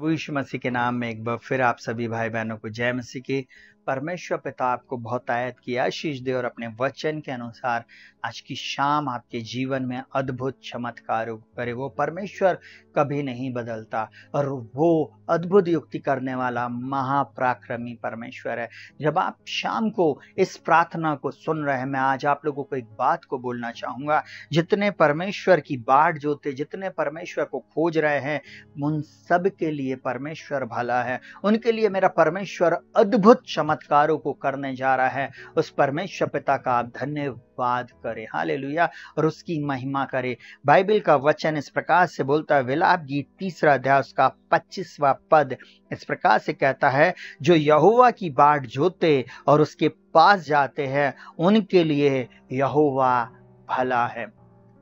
प्रभु यीशु मसीह के नाम में एक बार फिर आप सभी भाई बहनों को जय मसीह की। परमेश्वर पिता आपको बहुत आयत की आशीष दे और अपने वचन के अनुसार आज की शाम आपके जीवन में अद्भुत चमत्कार करे। वो परमेश्वर कभी नहीं बदलता और वो अद्भुत युक्ति करने वाला महापराक्रमी परमेश्वर है। जब आप शाम को इस प्रार्थना को सुन रहे हैं, मैं आज आप लोगों को एक बात को बोलना चाहूंगा। जितने परमेश्वर की बाट जोते, जितने परमेश्वर को खोज रहे हैं, उन सब के लिए परमेश्वर भला है। उनके लिए मेरा परमेश्वर अद्भुत चमत्कारों को करने जा रहा है। उस परमेश्वर पिता का आप धन्यवाद करें, हालेलुया, और उसकी महिमा करें। बाइबल का वचन इस प्रकार से बोलता है, विलाप गीत 3 अध्याय उसका 25वां पद इस प्रकार से कहता है, जो यहोवा की बाट जोते और उसके पास जाते हैं, उनके लिए यहोवा भला है।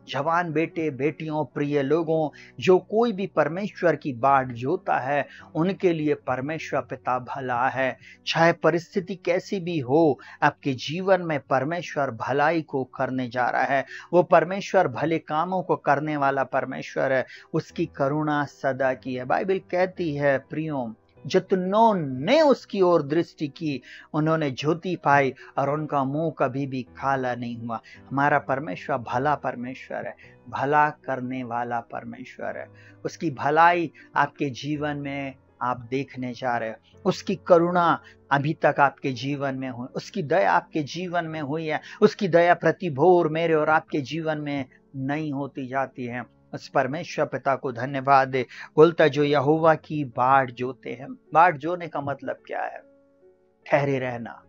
जवान बेटे बेटियों, प्रिय लोगों, जो कोई भी परमेश्वर की बाट जोता है, उनके लिए परमेश्वर पिता भला है। चाहे परिस्थिति कैसी भी हो, आपके जीवन में परमेश्वर भलाई को करने जा रहा है। वो परमेश्वर भले कामों को करने वाला परमेश्वर है। उसकी करुणा सदा की है। बाइबल कहती है, प्रियों, जितनों ने उसकी ओर दृष्टि की, उन्होंने ज्योति पाई और उनका मुंह कभी भी काला नहीं हुआ। हमारा परमेश्वर भला परमेश्वर है, भला करने वाला परमेश्वर है। उसकी भलाई आपके जीवन में आप देखने जा रहे हो। उसकी करुणा अभी तक आपके जीवन में हुई, उसकी दया आपके जीवन में हुई है। उसकी दया प्रति भोर मेरे और आपके जीवन में नहीं होती जाती है। उस परमेश्वर पिता को धन्यवाद दे। बोलता, जो यहोवा की बाट जोते हैं। बाट जोने का मतलब क्या है? ठहरे रहना।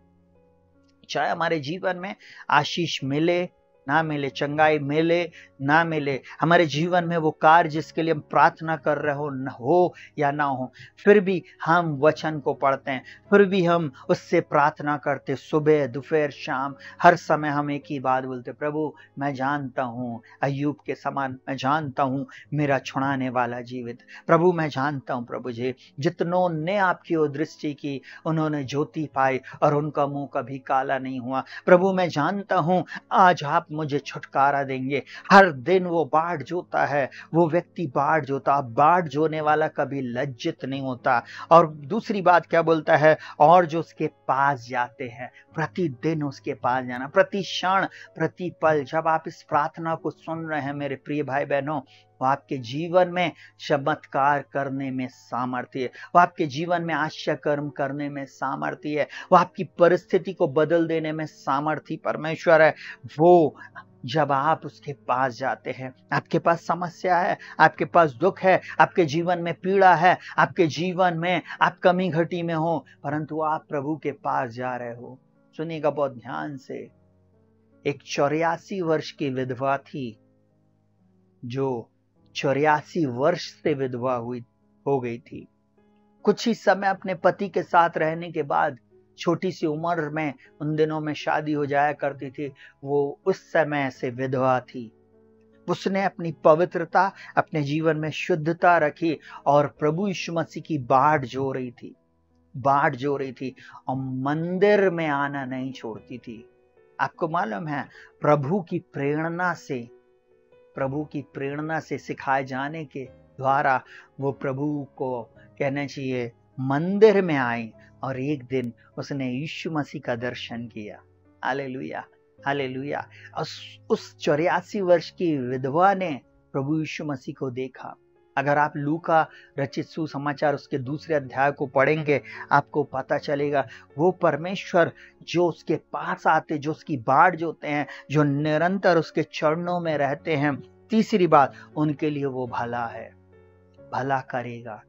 चाहे हमारे जीवन में आशीष मिले ना मिले, चंगाई मिले ना मिले, हमारे जीवन में वो कार्य जिसके लिए हम प्रार्थना कर रहे हो या ना हो, फिर भी हम वचन को पढ़ते हैं, फिर भी हम उससे प्रार्थना करते। सुबह दोपहर शाम हर समय हम एक ही बात बोलते, प्रभु मैं जानता हूँ अय्यूब के समान, मैं जानता हूँ मेरा छुड़ाने वाला जीवित। प्रभु मैं जानता हूँ, प्रभु जी, जितनों ने आपकी ओर दृष्टि की, उन्होंने ज्योति पाई और उनका मुंह कभी काला नहीं हुआ। प्रभु मैं जानता हूँ आज आप मुझे छुटकारा देंगे। हर दिन वो बाट जोता है, वो व्यक्ति बाट जोता, बाट जोने वाला कभी लज्जित नहीं होता। और दूसरी बात क्या बोलता है? और जो उसके पास जाते हैं, प्रतिदिन उसके पास जाना, प्रति क्षण प्रति पल। जब आप इस प्रार्थना को सुन रहे हैं मेरे प्रिय भाई बहनों, वो आपके जीवन में चमत्कार करने में सामर्थ्य है। वो आपके जीवन में आश्चर्य कर्म करने में सामर्थ्य है। वो आपकी परिस्थिति को बदल देने में सामर्थ्य परमेश्वर है। वो जब आप उसके पास जाते हैं, आपके पास समस्या है, आपके पास दुख है, आपके जीवन में पीड़ा है, आपके जीवन में आप कमी घटी में हो, परंतु आप प्रभु के पास जा रहे हो। सुनिएगा बहुत ध्यान से। एक 84 वर्ष की विधवा थी, जो 84 वर्ष से विधवा हो गई थी। कुछ ही समय अपने पति के साथ रहने के बाद, छोटी सी उम्र में, उन दिनों में शादी हो जाया करती थी, वो उस समय से विधवा थी। उसने अपनी पवित्रता, अपने जीवन में शुद्धता रखी और प्रभु यीशु मसीह की बाट जो रही थी, बाट जो रही थी, और मंदिर में आना नहीं छोड़ती थी। आपको मालूम है, प्रभु की प्रेरणा से सिखाए जाने के द्वारा वो प्रभु को कहना चाहिए मंदिर में आई और एक दिन उसने यीशु मसीह का दर्शन किया। Hallelujah, hallelujah. उस 84 वर्ष की विधवा ने प्रभु यीशु मसीह को देखा। अगर आप लूका रचित सुसमाचार उसके 2 अध्याय को पढ़ेंगे, आपको पता चलेगा वो परमेश्वर जो उसके पास आते, जो उसकी बाट जोते हैं, जो निरंतर उसके चरणों में रहते हैं, तीसरी बात, उनके लिए वो भला है, भला करेगा।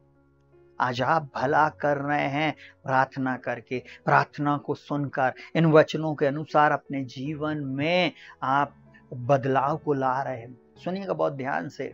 आज आप भला कर रहे हैं प्रार्थना करके, प्रार्थना को सुनकर, इन वचनों के अनुसार अपने जीवन में आप बदलाव को ला रहे हैं। सुनिएगा बहुत ध्यान से।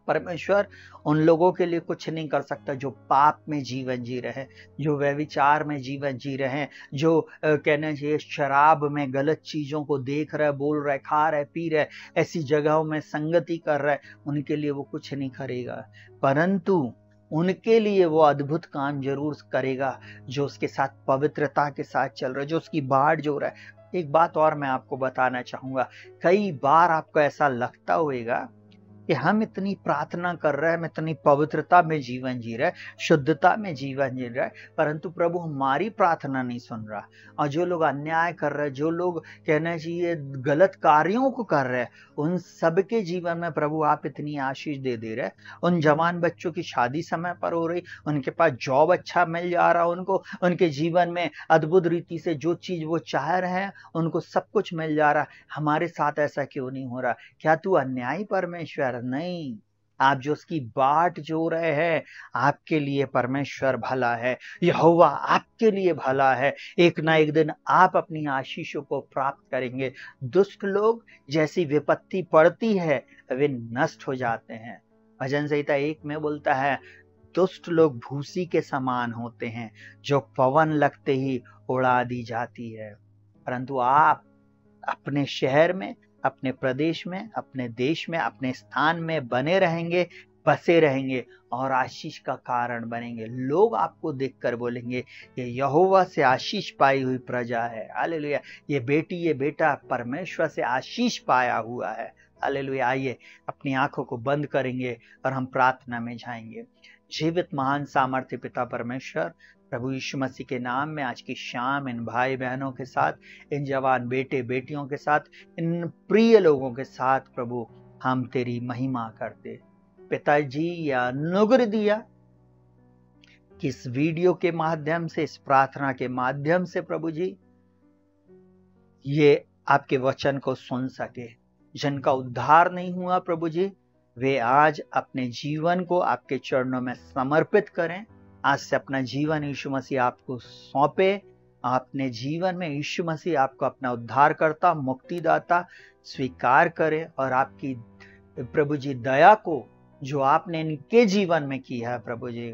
परमेश्वर उन लोगों के लिए कुछ नहीं कर सकता जो पाप में जीवन जी रहे हैं, जो व्यभिचार में जीवन जी रहे हैं, जो कहना चाहिए शराब में गलत चीजों को देख रहे, बोल रहे, खा रहे, पी रहे, ऐसी जगहों में संगति कर रहे, उनके लिए वो कुछ नहीं करेगा। परंतु उनके लिए वो अद्भुत काम जरूर करेगा जो उसके साथ पवित्रता के साथ चल रहा है, जो उसकी बाट जो रहा है। एक बात और मैं आपको बताना चाहूंगा, कई बार आपको ऐसा लगता होगा कि हम इतनी प्रार्थना कर रहे हैं, हम इतनी पवित्रता में जीवन जी रहे, शुद्धता में जीवन जी रहे, परंतु प्रभु हमारी प्रार्थना नहीं सुन रहा। और जो लोग अन्याय कर रहे हैं, जो लोग कहना चाहिए गलत कार्यों को कर रहे हैं, उन सबके जीवन में प्रभु आप इतनी आशीष दे रहे। उन जवान बच्चों की शादी समय पर हो रही, उनके पास जॉब अच्छा मिल जा रहा, उनको उनके जीवन में अद्भुत रीति से जो चीज वो चाह रहे हैं उनको सब कुछ मिल जा रहा। हमारे साथ ऐसा क्यों नहीं हो रहा? क्या तू अन्यायी परमेश्वर? नहीं, आप जो उसकी बाट जो रहे हैं, आपके लिए परमेश्वर भला है, यहोवा आपके लिए भला है। एक ना एक दिन आप अपनी आशीषों को प्राप्त करेंगे। दुष्ट लोग जैसी विपत्ति पड़ती है वे नष्ट हो जाते हैं। भजन संहिता 1 में बोलता है, दुष्ट लोग भूसी के समान होते हैं, जो पवन लगते ही उड़ा दी जाती है। परंतु आप अपने शहर में, अपने प्रदेश में, अपने देश में, अपने स्थान में बने रहेंगे, बसे रहेंगे और आशीष का कारण बनेंगे। लोग आपको देखकर बोलेंगे ये यहोवा से आशीष पाई हुई प्रजा है। हालेलुया। ये बेटी, ये बेटा परमेश्वर से आशीष पाया हुआ है। हालेलुया। आइए अपनी आंखों को बंद करेंगे और हम प्रार्थना में जाएंगे। जीवित महान सामर्थ्य पिता परमेश्वर, प्रभु यीशु मसीह के नाम में आज की शाम इन भाई बहनों के साथ, इन जवान बेटे बेटियों के साथ, इन प्रिय लोगों के साथ प्रभु हम तेरी महिमा करते। पिताजी, या अनुग्रह दिया कि इस वीडियो के माध्यम से, इस प्रार्थना के माध्यम से प्रभु जी ये आपके वचन को सुन सके। जिनका उद्धार नहीं हुआ प्रभु जी, वे आज अपने जीवन को आपके चरणों में समर्पित करें। आज से अपना जीवन यीशु मसीह आपको सौंपे। अपने जीवन में यीशु मसीह आपको अपना उद्धारकर्ता, मुक्तिदाता स्वीकार करें और आपकी प्रभु जी दया को जो आपने इनके जीवन में की है प्रभु जी,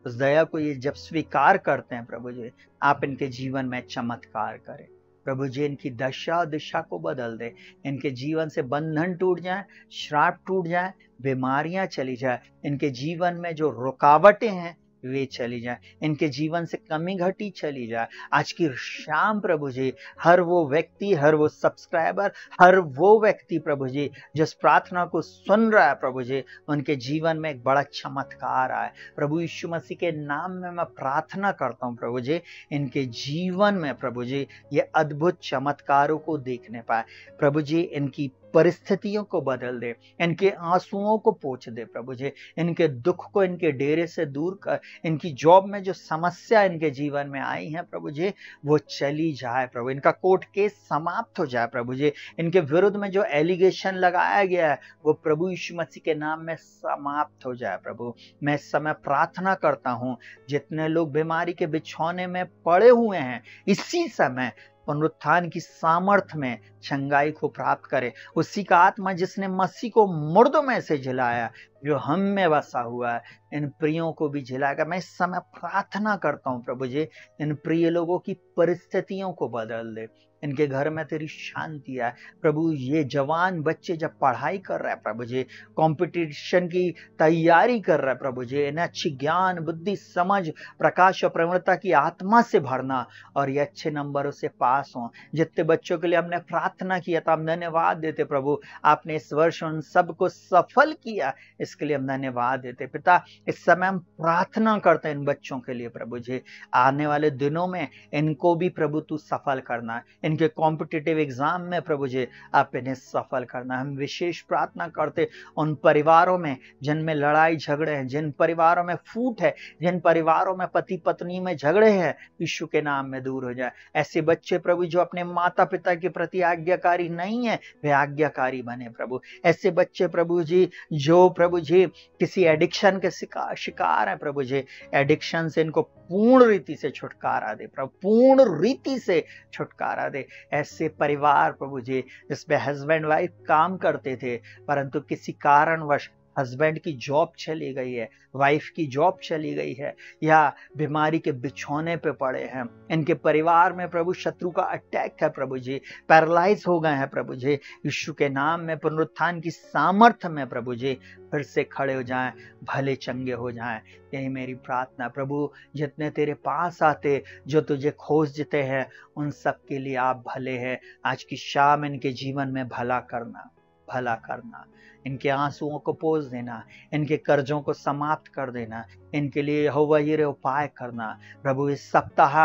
उस दया को ये जब स्वीकार करते हैं प्रभु जी, आप इनके जीवन में चमत्कार करें। प्रभु जी इनकी दशा और दिशा को बदल दे। इनके जीवन से बंधन टूट जाए, श्राप टूट जाए, बीमारियां चली जाए। इनके जीवन में जो रुकावटें हैं वे चली जाए। इनके जीवन से कमी घटी चली जाए। आज की शाम प्रभु जी हर वो व्यक्ति, हर वो सब्सक्राइबर, हर वो व्यक्ति प्रभु जी जिस प्रार्थना को सुन रहा है प्रभु जी, उनके जीवन में एक बड़ा चमत्कार आए। प्रभु यीशु मसीह के नाम में मैं प्रार्थना करता हूँ प्रभु जी, इनके जीवन में प्रभु जी ये अद्भुत चमत्कारों को देखने पाए। प्रभु जी इनकी परिस्थितियों को बदल दे, इनके आंसुओं को पोंछ दे प्रभु जी, इनके दुख को इनके डेरे से दूर कर। इनकी जॉब में जो समस्या इनके जीवन में आई है प्रभु जी, वो चली जाए प्रभु। इनका कोर्ट केस समाप्त हो जाए प्रभु जी। इनके विरुद्ध में जो एलिगेशन लगाया गया है वो प्रभु यीशु मसीह के नाम में समाप्त हो जाए प्रभु। मैं इस समय प्रार्थना करता हूँ, जितने लोग बीमारी के बिछौने में पड़े हुए हैं, इसी समय पुनरुत्थान की सामर्थ्य में चंगाई को प्राप्त करे। उसी का आत्मा जिसने मसीह को मुर्दों में से जिलाया, जो हम में बसा हुआ है, इन प्रियों को भी जिलाएगा। मैं इस समय प्रार्थना करता हूँ प्रभु जी, इन प्रिय लोगों की परिस्थितियों को बदल दे। इनके घर में तेरी शांति है प्रभु। ये जवान बच्चे जब पढ़ाई कर रहे हैं प्रभु जी, कंपटीशन की तैयारी कर रहे हैं प्रभु जी, इन्हें अच्छी ज्ञान, बुद्धि, समझ, प्रकाश और प्रवणता की आत्मा से भरना और ये अच्छे नंबरों से पास हों। जितने बच्चों के लिए हमने प्रार्थना किया था, हम धन्यवाद देते प्रभु। आपने इस वर्ष उन सबको सफल किया, इसके लिए हम धन्यवाद देते पिता। इस समय हम प्रार्थना करते हैं इन बच्चों के लिए प्रभु जी, आने वाले दिनों में इनको भी प्रभु तू सफल करना। इनके कॉम्पिटिटिव एग्जाम में प्रभु जी आप इन्हें सफल करना। हम विशेष प्रार्थना करते उन परिवारों में जिनमें लड़ाई झगड़े हैं, जिन परिवारों में फूट है, जिन परिवारों में पति पत्नी में झगड़े हैं, यीशु के नाम में दूर हो जाए। ऐसे बच्चे प्रभु जो अपने माता पिता के प्रति आज्ञाकारी नहीं है, वे आज्ञाकारी बने प्रभु। ऐसे बच्चे प्रभु जी जो प्रभु जी किसी एडिक्शन के शिकार है प्रभु जी, एडिक्शन से इनको पूर्ण रीति से छुटकारा दे प्रभु, पूर्ण रीति से छुटकारा दे। ऐसे परिवार प्रभु जी जिसमें हस्बैंड वाइफ काम करते थे, परंतु किसी कारणवश हस्बैंड की जॉब चली गई है, वाइफ की जॉब चली गई है, या बीमारी के बिछौने पे पड़े हैं, इनके परिवार में प्रभु शत्रु का अटैक है प्रभु जी, पैरालाइज हो गए हैं प्रभु जी, यीशु के नाम में पुनरुत्थान की सामर्थ्य में प्रभु जी फिर से खड़े हो जाएं, भले चंगे हो जाएं। यही मेरी प्रार्थना प्रभु। जितने तेरे पास आते, जो तुझे खोजते हैं, उन सब के लिए आप भले हैं। आज की शाम इनके जीवन में भला करना, भला करना, इनके आंसुओं को पोंछ देना, इनके कर्जों को समाप्त कर देना, इनके लिए यहोवा यिरे उपाय करना। प्रभु इस सप्ताह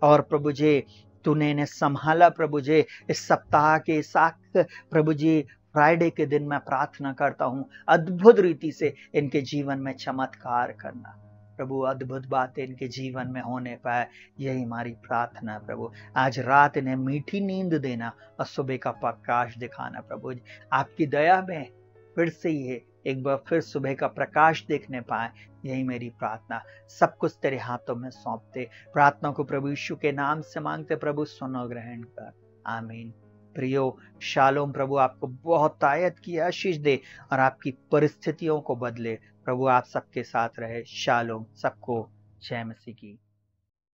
और प्रभु जी तूने इन्हें संभाला प्रभु जी, इस सप्ताह के साथ प्रभु जी फ्राइडे के दिन मैं प्रार्थना करता हूँ अद्भुत रीति से इनके जीवन में चमत्कार करना प्रभु, अद्भुत बातें इनके जीवन में होने पाए, यही हमारी प्रार्थना प्रभु। आज रात इन्हें मीठी नींद देना और सुबह का प्रकाश दिखाना प्रभु। आपकी दया में फिर से ये एक बार फिर सुबह का प्रकाश देखने पाए, यही मेरी प्रार्थना। सब कुछ तेरे हाथों में सौंपते, प्रार्थना को प्रभु यीशु के नाम से मांगते प्रभु, सुनो ग्रहण कर, आमीन। प्रियो शालोम, प्रभु आपको बहुत तायत की आशीष दे और आपकी परिस्थितियों को बदले। प्रभु आप सबके साथ रहे। शालोम, सबको जय मसीह की।